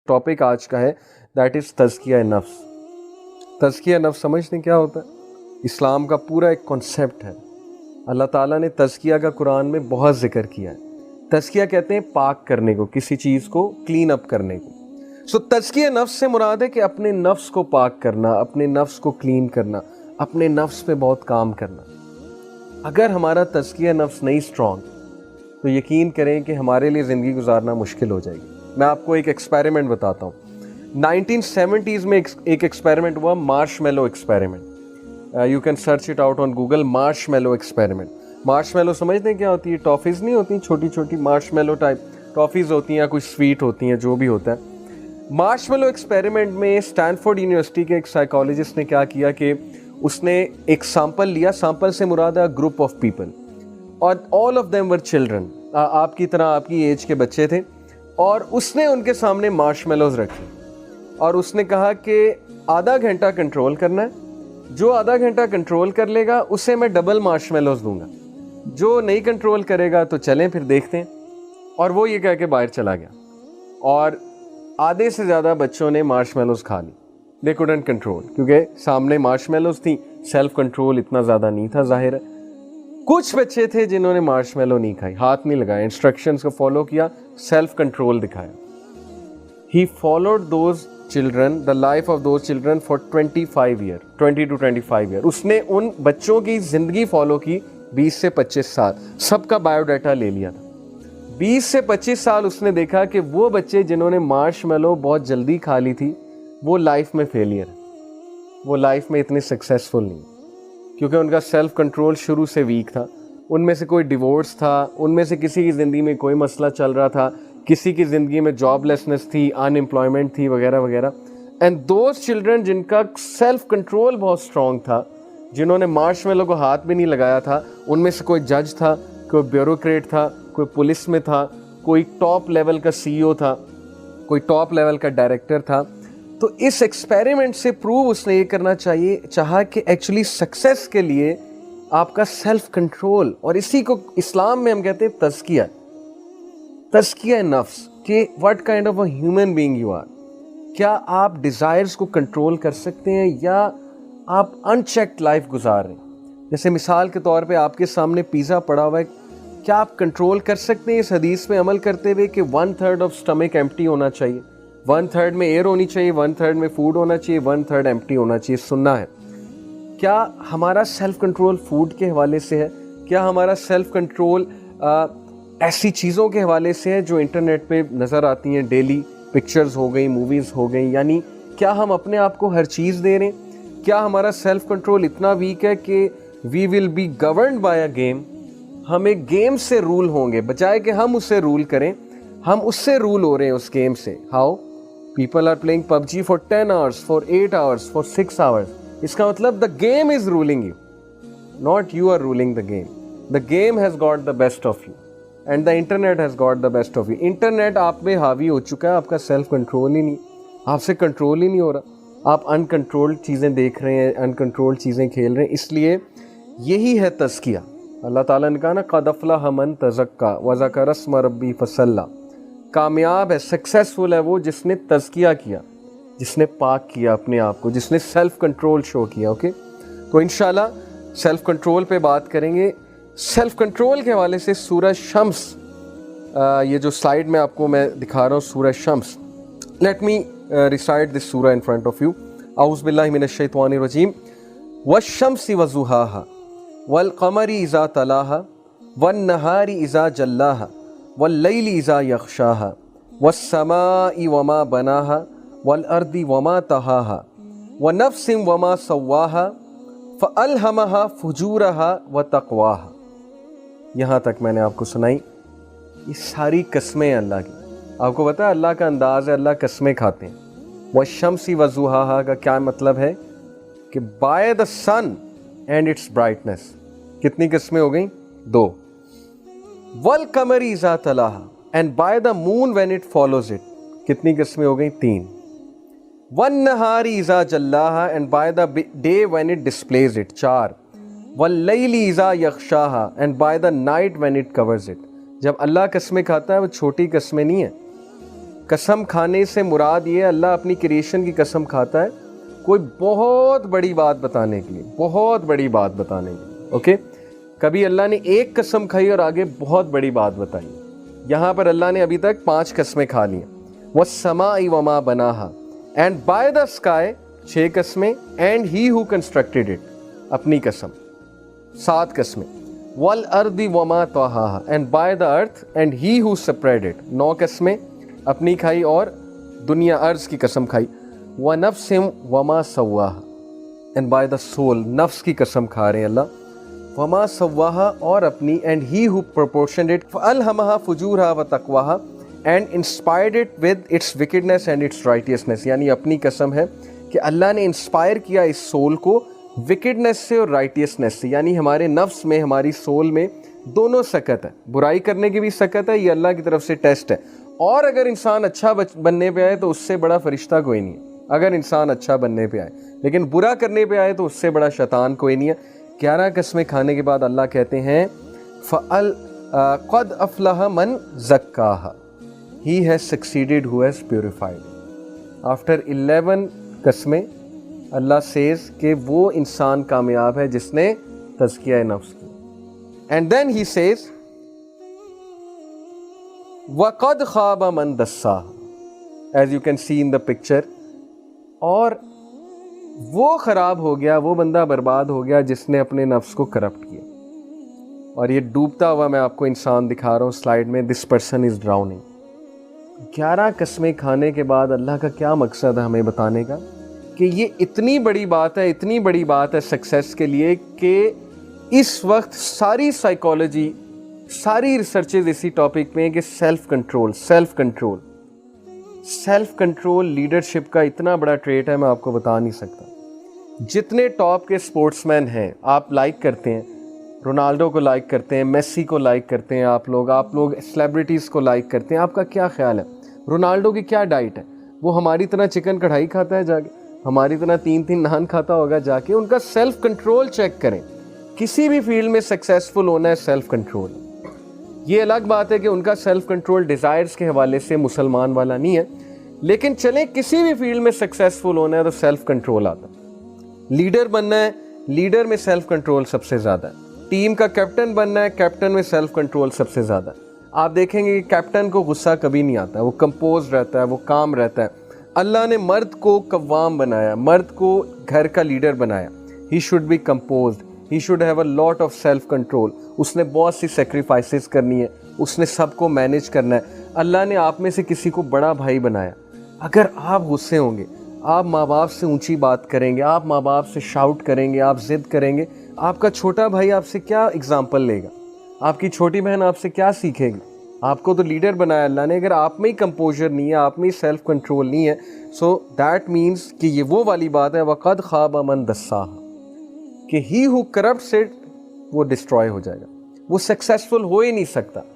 Topic آج کا ہے دیٹ از تزکیہ نفس. تزکیہ نفس سمجھتے ہیں کیا ہوتا ہے؟ اسلام کا پورا ایک کنسیپٹ ہے. اللہ تعالیٰ نے تزکیہ کا قرآن میں بہت ذکر کیا ہے. تزکیہ کہتے ہیں پاک کرنے کو, کسی چیز کو کلین اپ کرنے کو. سو تزکیہ نفس سے مراد ہے کہ اپنے نفس کو پاک کرنا, اپنے نفس کو کلین کرنا, اپنے نفس پہ بہت کام کرنا. اگر ہمارا تزکیہ نفس نہیں اسٹرانگ تو یقین کریں کہ ہمارے لیے زندگی گزارنا مشکل ہو جائے گی. میں آپ کو ایک ایکسپیریمنٹ بتاتا ہوں. 1970s میں ایک ایکسپیریمنٹ ہوا, marshmallow experiment. You can search it out on Google, marshmallow experiment. Marshmallow سمجھتے ہیں کیا ہوتی ہے؟ ٹافیز نہیں ہوتی چھوٹی چھوٹی, مارش میلو ٹائپ ٹافیز ہوتی ہیں یا کوئی سویٹ ہوتی ہیں, جو بھی ہوتا ہے. مارش میلو ایکسپیریمنٹ میں اسٹینفورڈ یونیورسٹی کے ایک سائیکالوجسٹ نے کیا کیا کہ اس نے ایک سیمپل لیا. سیمپل سے مراد ہے گروپ آف پیپل, اور all of them were children, آپ کی طرح آپ کی ایج کے بچے تھے. اور اس نے ان کے سامنے مارش میلوز رکھی اور اس نے کہا کہ آدھا گھنٹہ کنٹرول کرنا ہے, جو آدھا گھنٹہ کنٹرول کر لے گا اسے میں ڈبل مارش میلوز دوں گا, جو نہیں کنٹرول کرے گا تو چلیں پھر دیکھتے ہیں. اور وہ یہ کہہ کے باہر چلا گیا, اور آدھے سے زیادہ بچوں نے مارش میلوز کھا لی. دے کوڈنٹ کنٹرول, کیونکہ سامنے مارش میلوز تھیں, سیلف کنٹرول اتنا زیادہ نہیں تھا ظاہر ہے. کچھ بچے تھے جنہوں نے مارش میلو نہیں کھائی, ہاتھ نہیں لگایا, انسٹرکشنز کو فالو کیا, سیلف کنٹرول دکھایا. He followed those children, the life of those children for 25 years, 20 to 25 years. اس نے ان بچوں کی زندگی فالو کی 20 سے 25 سال, سب کا بایو ڈیٹا لے لیا تھا. 20 سے 25 سال اس نے دیکھا کہ وہ بچے جنہوں نے مارش میلو بہت جلدی کھا لی تھی وہ لائف میں فیلئر, وہ لائف میں اتنے سکسیسفل نہیں, کیونکہ ان کا سیلف کنٹرول شروع سے ویک تھا. ان میں سے کوئی ڈیورس تھا, ان میں سے کسی کی زندگی میں کوئی مسئلہ چل رہا تھا, کسی کی زندگی میں جاب لیسنس تھی, ان امپلائمنٹ تھی, وغیرہ وغیرہ. اینڈ دوز چلڈرن جن کا سیلف کنٹرول بہت اسٹرانگ تھا, جنہوں نے مارش میلو کو ہاتھ بھی نہیں لگایا تھا, ان میں سے کوئی جج تھا, کوئی بیوروکریٹ تھا, کوئی پولیس میں تھا, کوئی ٹاپ لیول کا CEO تھا, کوئی ٹاپ لیول کا ڈائریکٹر تھا. تو اس ایکسپیریمنٹ سے پروو اس نے یہ کرنا چاہا کہ ایکچولی سکسیس کے لیے آپ کا سیلف کنٹرول, اور اسی کو اسلام میں ہم کہتے ہیں تزکیہ, تزکیہ نفس, کہ what kind of a human being you are. کیا آپ ڈیزائرز کو کنٹرول کر سکتے ہیں یا آپ ان چیکڈ لائف گزار رہے ہیں؟ جیسے مثال کے طور پہ آپ کے سامنے پیزا پڑا ہوا ہے, کیا آپ کنٹرول کر سکتے ہیں اس حدیث پہ عمل کرتے ہوئے کہ 1/3 آف اسٹمک ایمپٹی ہونا چاہیے, 1/3 میں ایئر ہونی چاہیے, 1/3 میں فوڈ ہونا چاہیے, 1/3 ایمپٹی ہونا چاہیے, سننا ہے. کیا ہمارا سیلف کنٹرول فوڈ کے حوالے سے ہے؟ کیا ہمارا سیلف کنٹرول ایسی چیزوں کے حوالے سے ہے جو انٹرنیٹ پہ نظر آتی ہیں ڈیلی, پکچرز ہو گئیں, موویز ہو گئیں, یعنی کیا ہم اپنے آپ کو ہر چیز دے رہے ہیں؟ کیا ہمارا سیلف کنٹرول اتنا ویک ہے کہ we will be governed by a game, ہم ایک گیم سے رول ہوں گے, بجائے کہ ہم اسے رول کریں ہم اس سے رول ہو رہے ہیں, اس گیم سے. How people are playing PUBG for 10 hours, for 8 hours, for 6 hours. اس کا مطلب the game is ruling you, not you are ruling the game. The game has got the best of you and the internet has got the best of you. Internet آپ میں حاوی ہو چکا ہے, آپ کا self control ہی نہیں, آپ سے کنٹرول ہی نہیں ہو رہا, آپ ان کنٹرولڈ چیزیں دیکھ رہے ہیں, ان کنٹرولڈ چیزیں کھیل رہے ہیں. اس لیے یہی ہے تزکیہ. اللہ تعالیٰ نے کہا نا قد افلح من تزکیٰ وذکر اسم ربہ فصلی. کامیاب ہے, سکسیسفل ہے وہ جس نے تزکیہ کیا, جس نے پاک کیا اپنے آپ کو, جس نے سیلف کنٹرول شو کیا. اوکے, تو انشاءاللہ سیلف کنٹرول پہ بات کریں گے. سیلف کنٹرول کے حوالے سے سورہ شمس, یہ جو سلائیڈ میں آپ کو میں دکھا رہا ہوں سورہ شمس, لیٹ می ریسائٹ دس سورہ ان فرنٹ آف یو. اعوذ باللہ من الشیطان الرجیم. والشمس وضحاہا والقمر اذا تلاہا والنہار اذا جلاہا واللیل اذا یغشاہا والسماء وما بناہا والارض وما طحاہا ونفس وما سواہا فألہمہا فجورہا وتقواہا. یہاں تک میں نے آپ کو سنائی. یہ ساری قسمیں اللہ کی. آپ کو پتہ ہے اللہ کا انداز ہے, اللہ قسمیں کھاتے ہیں. والشمس وضحاہا کا کیا مطلب ہے کہ by the sun and its brightness. کتنی قسمیں ہو گئیں؟ 2. والقمر اذا تلاہا and by the moon when it follows it. کتنی قسمیں ہو گئیں؟ 3. والنہار اذا جلاہا and by the day when it displays it. 4. واللیل اذا یغشاہا and by the night when it covers it. جب اللہ قسمیں کھاتا ہے وہ چھوٹی قسمیں نہیں ہیں, قسم کھانے سے مراد یہ اللہ اپنی کریشن کی قسم کھاتا ہے کوئی بہت بڑی بات بتانے کے لیے، بہت بڑی بات بتانے کے لیے. اوکے، کبھی اللہ نے ایک قسم کھائی اور آگے بہت بڑی بات بتائی. یہاں پر اللہ نے ابھی تک 5 قسمیں کھا لی ہیں. وَالسَّمَاءِ وَمَا بَنَاهَا، اینڈ بائی دا اسکائی 6 قسمیں، and he who constructed it اپنی قسم 7 قسمیں. وَالْأَرْضِ وَمَا طَحَاهَا، and by the earth and he who spread it 9 قسمیں اپنی کھائی اور دنیا ارض کی قسم کھائی. وَنَفْسٍ وَمَا سَوَّاهَا، اینڈ بائی دا سول نفس کی قسم کھا رہے ہیں اللہ. وَمَا سَوَّاهَا، اور اپنی، and he who proportioned it فَأَلْهَمَهَا فُجُورَهَا وَتَقْوَاهَا and inspired it with its wickedness and its righteousness. یعنی اپنی قسم ہے کہ اللہ نے انسپائر کیا اس سول کو وکڈنس سے اور رائٹیسنس سے. یعنی ہمارے نفس میں، ہماری سول میں دونوں سکت ہے، برائی کرنے کی بھی سکت ہے، یہ اللہ کی طرف سے ٹیسٹ ہے. اور اگر انسان اچھا بننے پہ آئے تو اس سے بڑا فرشتہ کوئی نہیں ہے. اگر انسان اچھا بننے پہ آئے، لیکن برا کرنے پہ آئے تو اس سے بڑا شیطان کوئی نہیں ہے. 11 قسمیں کھانے کے بعد اللہ کہتے ہیں قَدْ أَفْلَحَ مَنْ زَكَّاهَا، He has succeeded who has purified. After 11 قسمیں اللہ says کہ وہ انسان کامیاب ہے جس نے تزکیہ نفس کی. And then he says وَقَدْ خَابَ مَنْ دَسَّاهَا، as you can see in the picture. اور وہ خراب ہو گیا، وہ بندہ برباد ہو گیا جس نے اپنے نفس کو کرپٹ کیا. اور یہ ڈوبتا ہوا میں آپ کو انسان دکھا رہا ہوں سلائیڈ میں. This person is ڈراؤننگ. 11 قسمیں کھانے کے بعد اللہ کا کیا مقصد ہے ہمیں بتانے کا کہ یہ اتنی بڑی بات ہے، اتنی بڑی بات ہے سکسیس کے لیے کہ اس وقت ساری سائیکالوجی، ساری ریسرچز اسی ٹاپک میں ہیں کہ self control, self control, self control leadership کا اتنا بڑا ٹریٹ ہے میں آپ کو بتا نہیں سکتا. جتنے ٹاپ کے سپورٹس مین ہیں آپ لائک کرتے ہیں، رونالڈو کو لائک کرتے ہیں، میسی کو لائک کرتے ہیں، آپ لوگ سیلیبریٹیز کو لائک کرتے ہیں. آپ کا کیا خیال ہے رونالڈو کی کیا ڈائٹ ہے؟ وہ ہماری طرح چکن کڑھائی کھاتا ہے جا کے، ہماری طرح 3 نان کھاتا ہوگا جا کے؟ ان کا سیلف کنٹرول چیک کریں. کسی بھی فیلڈ میں سکسیسفل ہونا ہے سیلف کنٹرول. یہ الگ بات ہے کہ ان کا سیلف کنٹرول ڈیزائرز کے حوالے سے مسلمان والا نہیں ہے، لیکن چلیں کسی بھی فیلڈ میں سکسیسفل ہونا ہے تو سیلف کنٹرول آتا ہے. لیڈر بننا ہے، لیڈر میں سیلف کنٹرول سب سے زیادہ ہے. ٹیم کا کیپٹن بننا ہے، کیپٹن میں سیلف کنٹرول سب سے زیادہ ہے. آپ دیکھیں گے کہ کیپٹن کو غصہ کبھی نہیں آتا، وہ کمپوز رہتا ہے، وہ کام رہتا ہے. اللہ نے مرد کو قوام بنایا، مرد کو گھر کا لیڈر بنایا. He should be composed, he should have a lot of self control. اس نے بہت سی سیکریفائسز کرنی ہے، اس نے سب کو مینیج کرنا ہے. اللہ نے آپ میں سے کسی کو بڑا بھائی بنایا. اگر آپ غصے ہوں گے، آپ ماں باپ سے اونچی بات کریں گے، آپ ماں باپ سے شاؤٹ کریں گے، آپ ضد کریں گے، آپ کا چھوٹا بھائی آپ سے کیا اگزامپل لے گا؟ آپ کی چھوٹی بہن آپ سے کیا سیکھے گی؟ آپ کو تو لیڈر بنایا اللہ نے. اگر آپ میں ہی کمپوزر نہیں ہے، آپ میں ہی سیلف کنٹرول نہیں ہے، سو دیٹ مینس کہ یہ وہ والی بات ہے وَقَدْ خَابَ مَنْ دَسَّاهَا، کہ ہی ہو کرپٹس اٹ وہ ڈسٹروائے ہو جائے گا، وہ سکسیسفل ہو ہی نہیں سکتا.